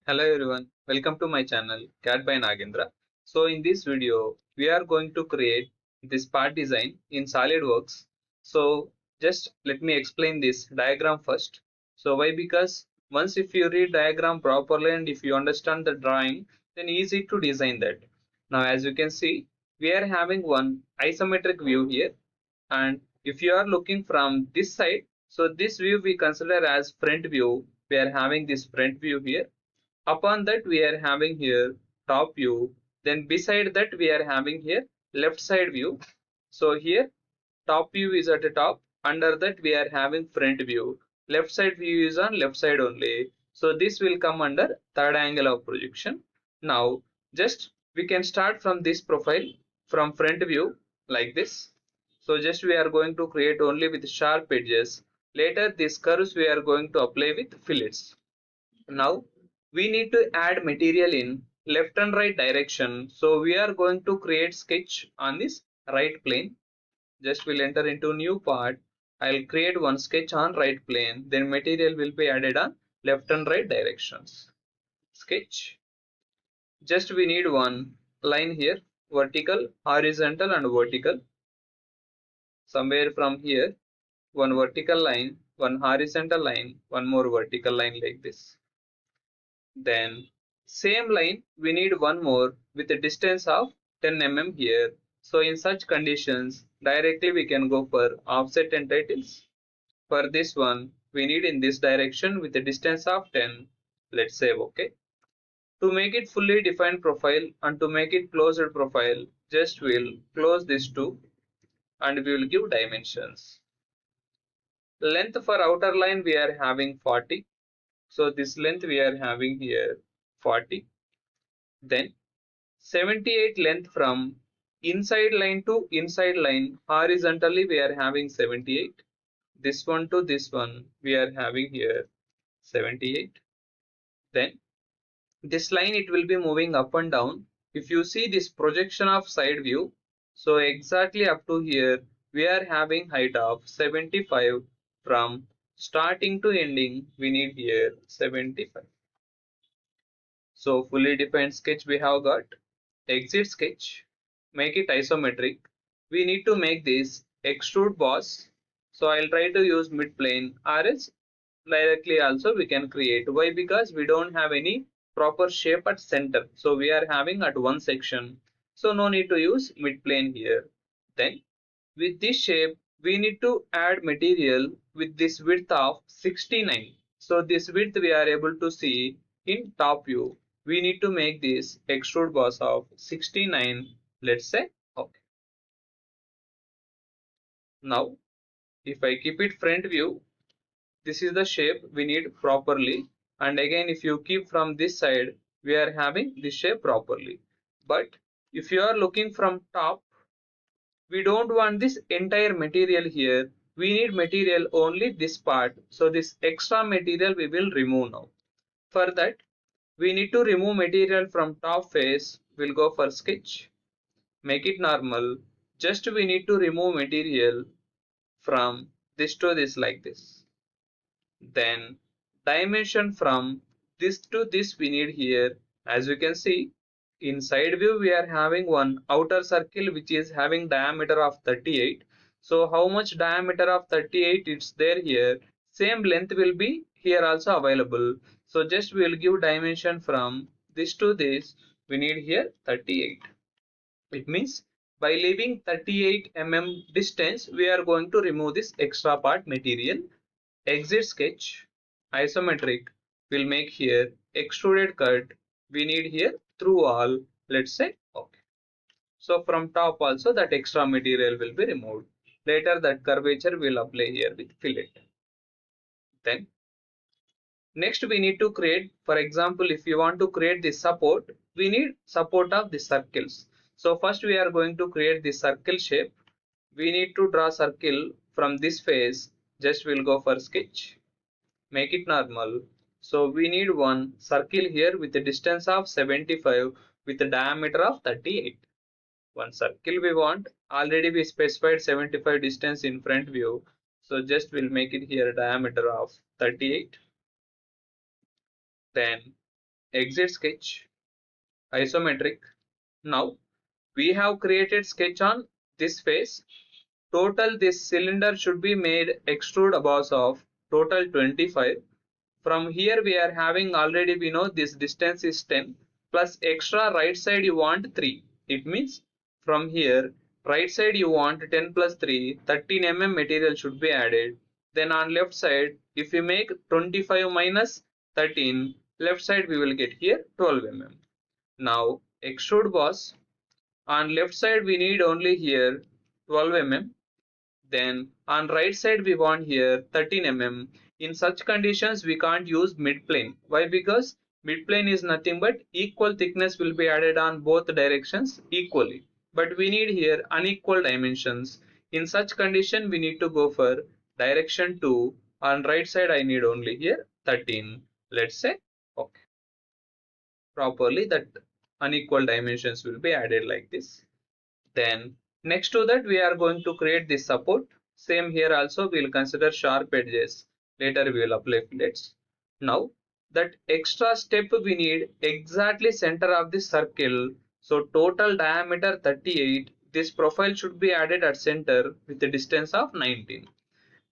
Hello everyone, welcome to my channel Cat by Nagendra. So in this video, we are going to create this part design in SolidWorks. So just let me explain this diagram first. So why? Because once if you read diagram properly and if you understand the drawing, then easy to design that. Now as you can see, we are having one isometric view here, and if you are looking from this side, so this view we consider as front view. We are having this front view here. Upon that we are having here top view, then beside that we are having here left side view. So here top view is at the top, under that we are having front view, left side view is on left side only. So this will come under third angle of projection. Now just we can start from this profile from front view like this. So just we are going to create only with sharp edges. Later these curves we are going to apply with fillets. Now we need to add material in left and right direction. So we are going to create sketch on this right plane. Just we'll enter into new part. I'll create one sketch on right plane. Then material will be added on left and right directions. Sketch. Just we need one line here, vertical, horizontal and vertical. Somewhere from here, one vertical line, one horizontal line, one more vertical line like this. Then same line we need one more with a distance of 10 mm here. So in such conditions directly we can go for offset entitles. For this one we need in this direction with a distance of 10. Let's save OK. To make it fully defined profile and to make it closed profile, just we'll close these two and we will give dimensions. Length for outer line we are having 40. So this length we are having here 40. Then 78 length from inside line to inside line horizontally we are having 78. This one to this one we are having here 78. Then this line it will be moving up and down. If you see this projection of side view, so exactly up to here we are having height of 75. From starting to ending we need here 75. So fully defined sketch we have got. Exit sketch, make it isometric. We need to make this extrude boss. So I'll try to use mid plane, or else directly also we can create. Why? Because we don't have any proper shape at center. So we are having at one section. So no need to use mid plane here. Then with this shape, we need to add material with this width of 69. So this width we are able to see in top view. We need to make this extrude boss of 69. Let's say okay. Now if I keep it front view, this is the shape we need properly. And again if you keep from this side, we are having this shape properly. But if you are looking from top, we don't want this entire material here. We need material only this part. So this extra material we will remove now. For that we need to remove material from top face. We'll go for sketch, make it normal. Just we need to remove material from this to this like this. Then dimension from this to this we need here. As you can see, in side view we are having one outer circle which is having diameter of 38. So how much diameter of 38 it's there here, same length will be here also available. So just we will give dimension from this to this, we need here 38. It means by leaving 38 mm distance we are going to remove this extra part material. Exit sketch, isometric, will make here extruded cut. We need here through all. Let's say okay. So from top also that extra material will be removed. Later that curvature will apply here with fillet. Then next we need to create, for example, if you want to create this support, we need support of the circles. So first we are going to create the circle shape. We need to draw circle from this face. Just we'll go for sketch, make it normal. So we need one circle here with a distance of 75 with a diameter of 38. One circle we want. Already we specified 75 distance in front view. So just we'll make it here a diameter of 38. Then exit sketch, isometric. Now we have created sketch on this face. Total this cylinder should be made extrude above of total 25. From here we are having already, we know this distance is 10 plus extra right side you want 3. It means from here right side you want 10 plus 3, 13 mm material should be added. Then on left side if we make 25 minus 13, left side we will get here 12 mm. Now extrude boss, on left side we need only here 12 mm. Then on right side we want here 13 mm. In such conditions we can't use mid plane. Why? Because mid plane is nothing but equal thickness will be added on both directions equally. But we need here unequal dimensions. In such condition we need to go for direction 2. On right side I need only here 13. Let's say okay. Properly that unequal dimensions will be added like this. Then next to that we are going to create this support. Same here also we will consider sharp edges. Later we will apply fillets. Now that extra step we need exactly center of the circle. So total diameter 38. This profile should be added at center with a distance of 19.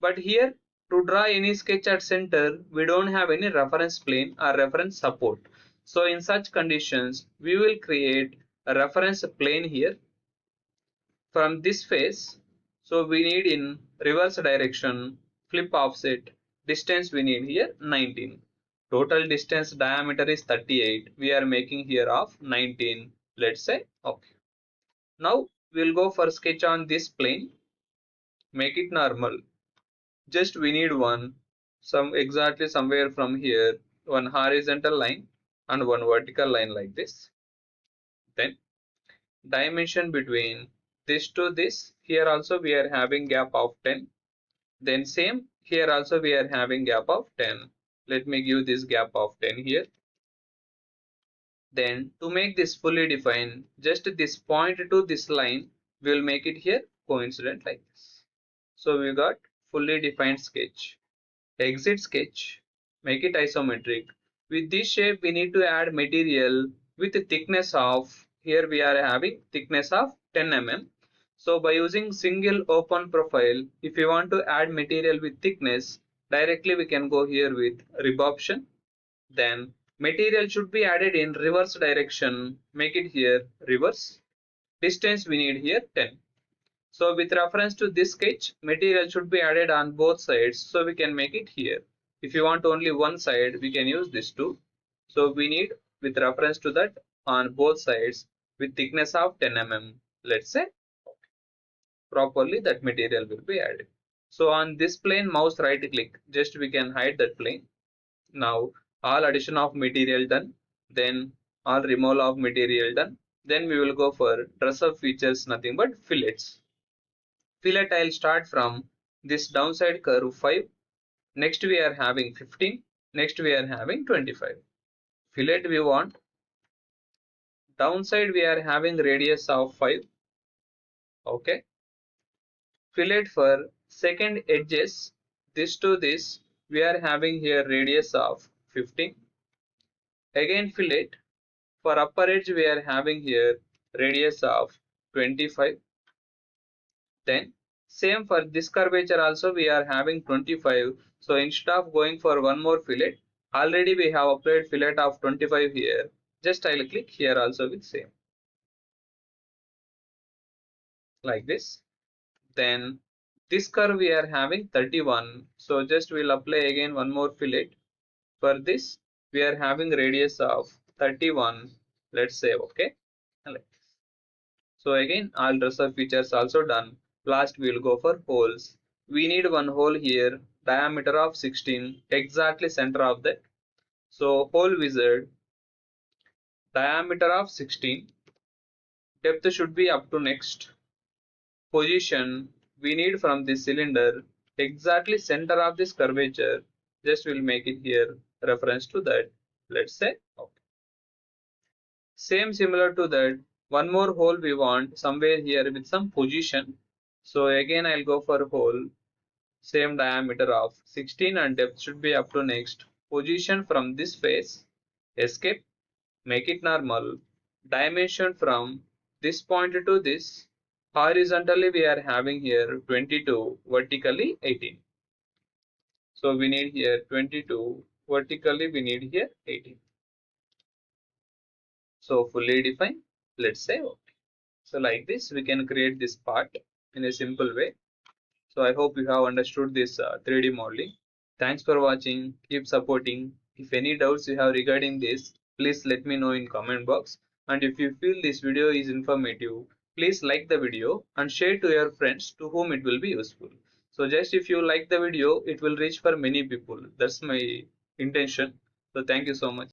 But here to draw any sketch at center we don't have any reference plane or reference support. So in such conditions we will create a reference plane here from this face. So we need in reverse direction, flip offset, distance we need here 19. Total distance diameter is 38. We are making here of 19. Let's say okay. Now we'll go for sketch on this plane. Make it normal. Just we need one, some exactly somewhere from here, one horizontal line and one vertical line like this. Then dimension between this to this, here also we are having gap of 10. Then same here also we are having gap of 10. Let me give this gap of 10 here. Then to make this fully defined, just this point to this line we will make it here coincident like this. So we got fully defined sketch. Exit sketch, make it isometric. With this shape we need to add material with a thickness of, here we are having thickness of 10 mm. So by using single open profile, if you want to add material with thickness, directly we can go here with rib option. Then material should be added in reverse direction, make it here reverse. Distance we need here 10. So with reference to this sketch, material should be added on both sides. So we can make it here. If you want only one side, we can use this too. So we need with reference to that on both sides with thickness of 10 mm. Let's say properly that material will be added. So on this plane, mouse right click, just we can hide that plane. Now all addition of material done. Then all removal of material done. Then we will go for dress up features, nothing but fillets. Fillet I'll start from this downside curve 5. Next we are having 15. Next we are having 25. Fillet we want. Downside we are having radius of 5. Okay. Fillet for second edges. This to this we are having here radius of 15. Again fillet. For upper edge we are having here radius of 25. Then same for this curvature also we are having 25. So instead of going for one more fillet, already we have applied fillet of 25 here. Just I'll click here also with same. Like this. Then this curve we are having 31. So just we'll apply again one more fillet. For this we are having radius of 31. Let's say okay. Like this. So again all dresser features also done. Last we will go for holes. We need one hole here, diameter of 16, exactly center of that. So hole wizard, diameter of 16, depth should be up to next. Position we need from this cylinder, exactly center of this curvature. Just we'll make it here reference to that. Let's say okay. Same similar to that. One more hole we want somewhere here with some position. So again I'll go for hole, same diameter of 16 and depth should be up to next. Position from this face, escape. make it normal, dimension from this point to this, horizontally we are having here 22, vertically 18. So we need here 22, vertically we need here 18. So fully defined, let's say okay. So like this we can create this part in a simple way. So I hope you have understood this 3D modeling. Thanks for watching. Keep supporting. If any doubts you have regarding this, please let me know in comment box. And if you feel this video is informative, please like the video and share to your friends to whom it will be useful. So just if you like the video, it will reach for many people. That's my intention. So thank you so much.